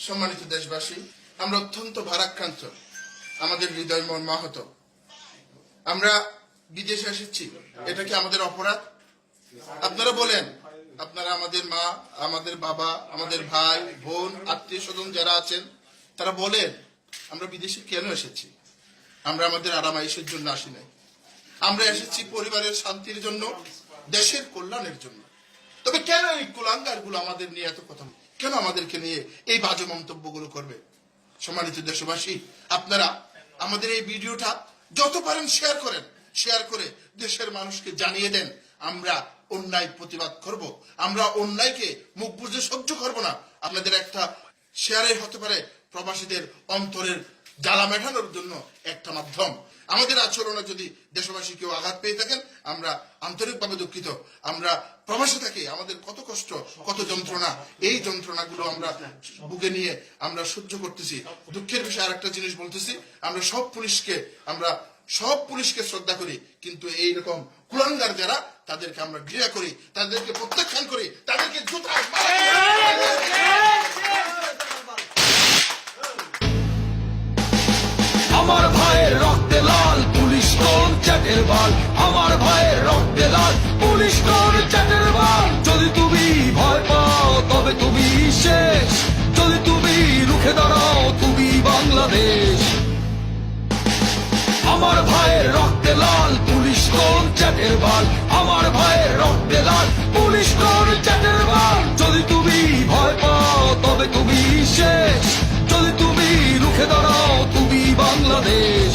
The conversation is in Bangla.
সম্মানিত দেশবাসী, আমরা অত্যন্ত ভারাক্রান্ত, আমাদের হৃদয় মন মাহত। আমরা বিদেশে এসেছি, এটা কি আমাদের অপরাধ? আপনারা বলেন, আপনারা আমাদের মা, আমাদের বাবা, আমাদের ভাই বোন, আত্মীয় স্বজন যারা আছেন, তারা বলেন আমরা বিদেশে কেন এসেছি? আমরা আমাদের আরামাইশের জন্য আসি নাই, আমরা এসেছি পরিবারের শান্তির জন্য, দেশের কল্যাণের জন্য। তবে কেন এই কুলাঙ্গার গুলো আমাদের নিয়ে এত কথা, কেন আমাদেরকে নিয়ে এই বাজে মন্তব্যগুলো করবে? সম্মানিত দেশবাসী, আপনারা আমাদের এই ভিডিওটা যত পারেন শেয়ার করেন, শেয়ার করে দেশের মানুষকে জানিয়ে দেন আমরা অন্যায় প্রতিবাদ করব, আমরা অন্যায়কে মুখ বুজে সহ্য করব না। আপনাদের একটা শেয়ারে হতে পারে প্রবাসীদের অন্তরের জ্বালা মেটানোর জন্য একটা মাধ্যম। আমাদের আচরণে যদি দেশবাসী কেউ আঘাত পেয়ে থাকেন, আমরা আন্তরিকভাবে দুঃখিত। আমরা প্রবাসে থাকি, আমাদের কত কষ্ট, কত যন্ত্রণা, এই যন্ত্রণাগুলো আমরা বুকে নিয়ে আমরা সহ্য করতেছি। দুঃখের বিষয়ে আরেকটা জিনিস বলতেছি, আমরা সব পুলিশকে শ্রদ্ধা করি, কিন্তু এইরকম কুলাঙ্গার যারা, তাদেরকে আমরা ঘৃণা করি, তাদেরকে প্রত্যাখ্যান করি, তাদেরকে আমার ভাইয়ের রক্তে লাল পুলিশ কোন চ্যাটের বাল, আমার ভাইয়ের রক্তে লাল পুলিশ কোন চ্যাটের বাল। যদি তুমি ভয় পাও তবে তুমি শেষ, যদি তুমি রুখে দাঁড়াও তুমি বাংলাদেশ। আমার ভাইয়ের রক্তে লাল পুলিশ কোন চ্যাটের বাল, আমার ভাইয়ের রক্তে লাল পুলিশ কোন চ্যাটের বাল। যদি তুমি ভয় পাও তবে তুমি শেষ, যদি তুমি রুখে দাঁড়াও তুমি বাংলাদেশ।